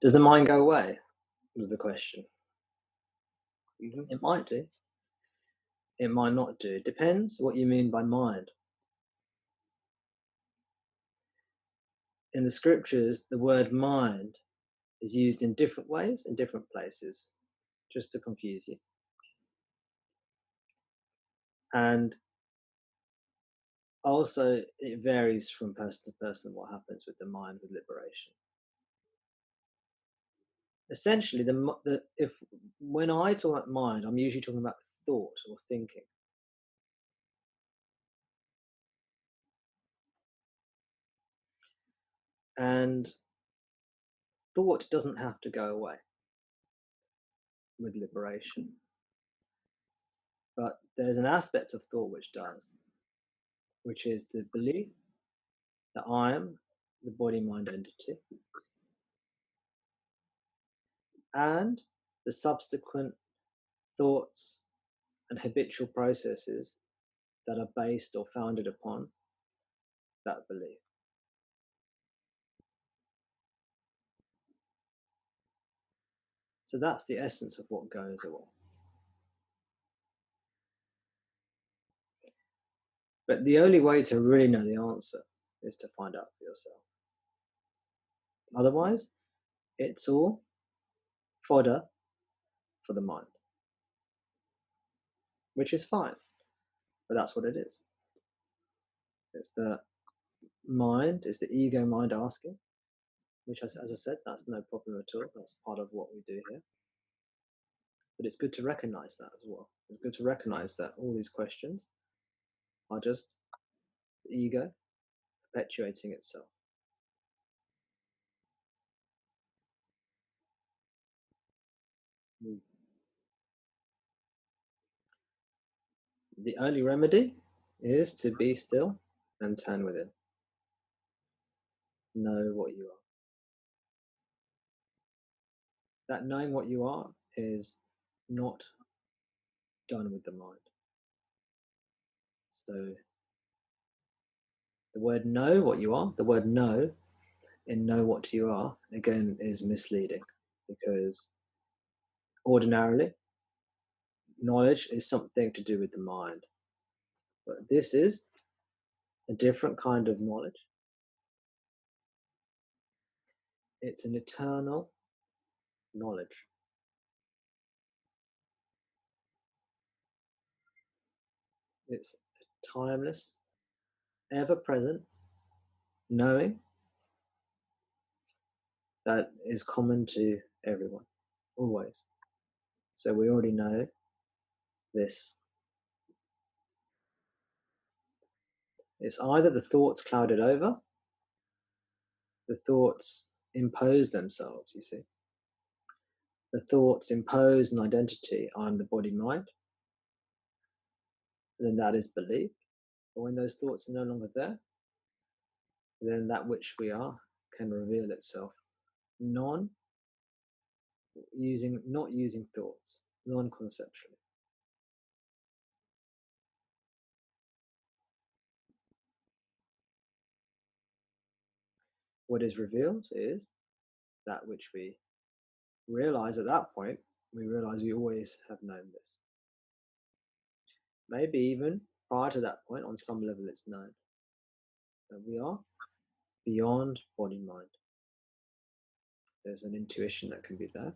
Does the mind go away? Was the question. Mm-hmm. It might do. It might not do. It depends what you mean by mind. In the scriptures, the word mind is used in different ways in different places, just to confuse you. And also, it varies from person to person what happens with the mind with liberation. Essentially, when I talk about mind, I'm usually talking about thought or thinking. And thought doesn't have to go away with liberation. But there's an aspect of thought which does, which is the belief that I am the body-mind entity, and the subsequent thoughts and habitual processes that are based or founded upon that belief. So that's the essence of what goes away. But the only way to really know the answer is to find out for yourself. Otherwise, it's all fodder for the mind, which is fine, but that's what it is. It's the mind, it's the ego mind asking, which, as I said, that's no problem at all. That's part of what we do here. But it's good to recognize that as well. It's good to recognize that all these questions are just the ego perpetuating itself. The only remedy is to be still and turn within. Know what you are. That knowing what you are is not done with the mind. So the word know what you are, the word know in know what you are, again, is misleading, because ordinarily knowledge is something to do with the mind. But this is a different kind of knowledge. It's an eternal knowledge. It's a timeless, ever-present knowing that is common to everyone, always. So we already know this. It's either the thoughts clouded over, the thoughts impose themselves, you see. The thoughts impose an identity, I'm the body-mind, then that is belief. But when those thoughts are no longer there, then that which we are can reveal itself, not using thoughts, non-conceptually. What is revealed is that which we realize at that point. We realize we always have known this. Maybe even prior to that point, on some level it's known that we are beyond body-mind. There's an intuition that can be there.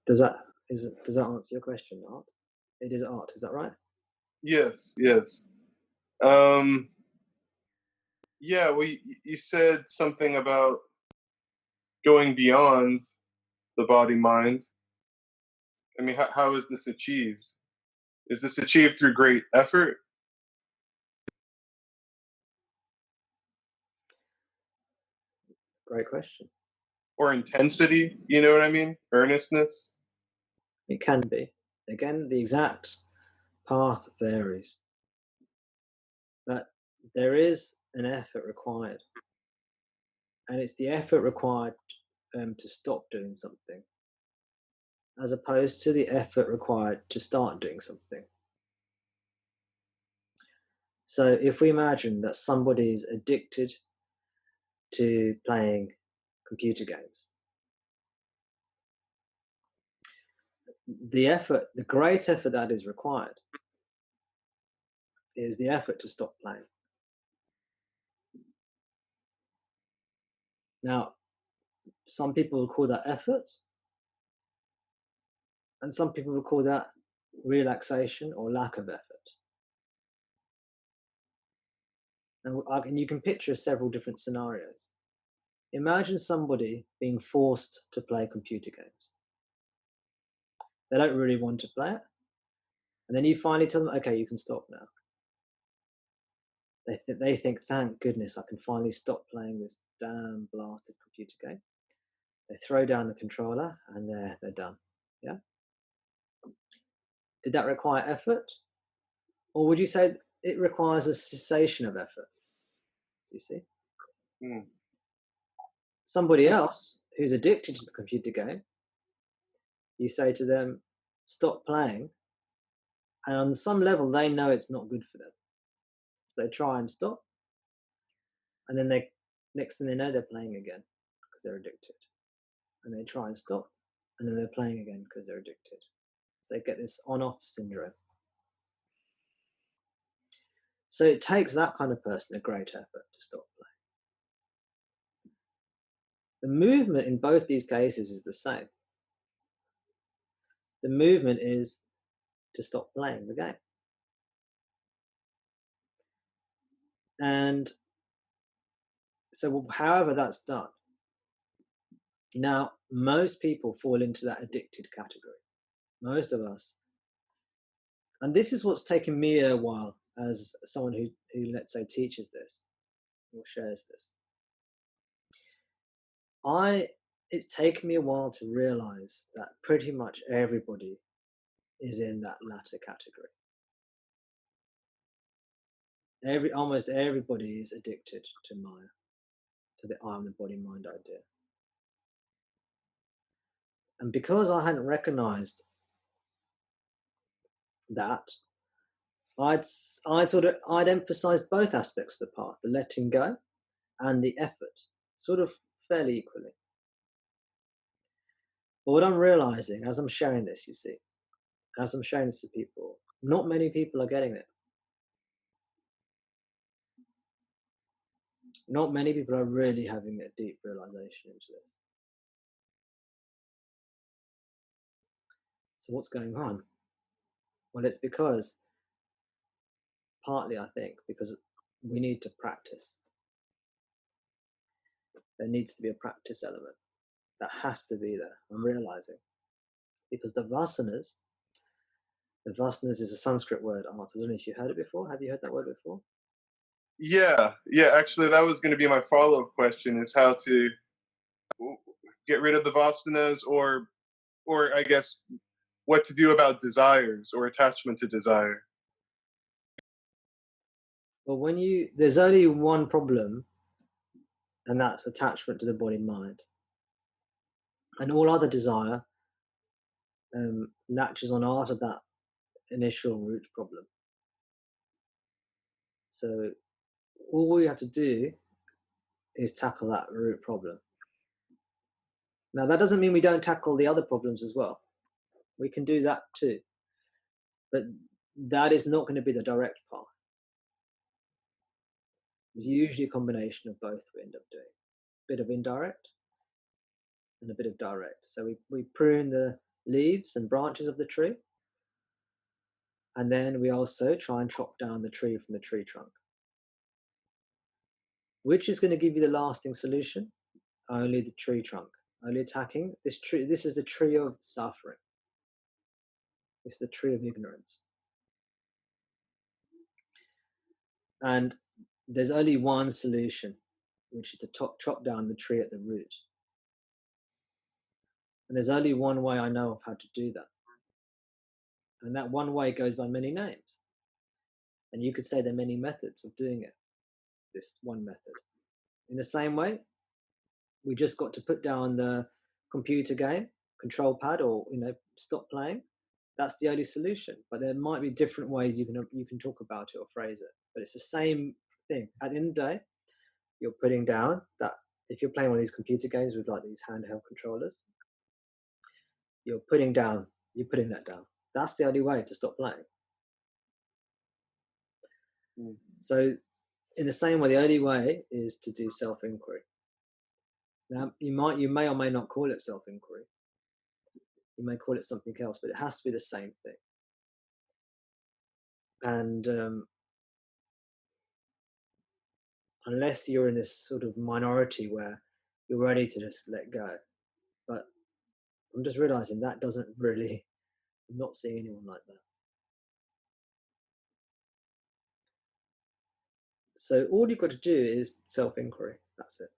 Does that answer your question, Art? It is Art, is that right? Yes. Yeah, well, you said something about going beyond the body-mind. I mean, how is this achieved? Is this achieved through great effort? Great question. Or intensity, you know what I mean? Earnestness? It can be. Again, the exact path varies. But there is an effort required. And it's the effort required to stop doing something as opposed to the effort required to start doing something. So if we imagine that somebody is addicted to playing computer games, the great effort that is required is the effort to stop playing. Now, some people will call that effort, and some people will call that relaxation or lack of effort. And you can picture several different scenarios. Imagine somebody being forced to play computer games. They don't really want to play it. And then you finally tell them, okay, you can stop now. They think, thank goodness, I can finally stop playing this damn blasted computer game. They throw down the controller and they're done. Yeah. Did that require effort? Or would you say it requires a cessation of effort? Do you see? Mm. Somebody else who's addicted to the computer game, you say to them, stop playing. And on some level, they know it's not good for them. So they try and stop. And then next thing they know, they're playing again because they're addicted. And they try and stop. And then they're playing again because they're addicted. So they get this on-off syndrome. So it takes that kind of person a great effort to stop playing. The movement in both these cases is the same. The movement is to stop playing the game. And so however that's done, now most people fall into that addicted category. Most of us. And this is what's taken me a while as someone who let's say teaches this or shares this. It's taken me a while to realize that pretty much everybody is in that latter category. Almost everybody is addicted to Maya, to the I am the body mind idea. And because I hadn't recognized that, I'd emphasized both aspects of the path, the letting go and the effort, sort of fairly equally. But what I'm realizing as I'm sharing this, you see, as I'm sharing this to people, not many people are getting it. Not many people are really having a deep realization into this. So what's going on? Well, it's because, partly I think, because we need to practice. There needs to be a practice element. That has to be there, I'm realizing. Because the vasanas is a Sanskrit word, Art. I don't know if you heard it before. Have you heard that word before? Yeah. Actually, that was going to be my follow-up question: is how to get rid of the vasanas, or I guess what to do about desires or attachment to desire. Well, there's only one problem, and that's attachment to the body mind. And all other desire latches on after that initial root problem. So all we have to do is tackle that root problem. Now, that doesn't mean we don't tackle the other problems as well. We can do that too. But that is not going to be the direct path. It's usually a combination of both we end up doing. A bit of indirect and a bit of direct. So we prune the leaves and branches of the tree. And then we also try and chop down the tree from the tree trunk. Which is going to give you the lasting solution? Only the tree trunk. Only attacking this tree. This is the tree of suffering. It's the tree of ignorance. And there's only one solution, which is to chop down the tree at the root. And there's only one way I know of how to do that. And that one way goes by many names. And you could say there are many methods of doing it, this one method. In the same way, we just got to put down the computer game control pad, or stop playing. That's the only solution. But there might be different ways you can talk about it or phrase it. But it's the same thing. At the end of the day, you're putting down that if you're playing one of these computer games with like these handheld controllers, you're putting that down. That's the only way to stop playing. So in the same way, the only way is to do self-inquiry. Now, you may or may not call it self-inquiry. You may call it something else, but it has to be the same thing. And unless you're in this sort of minority where you're ready to just let go. But I'm just realizing that doesn't really, I'm not seeing anyone like that. So all you've got to do is self-inquiry. That's it.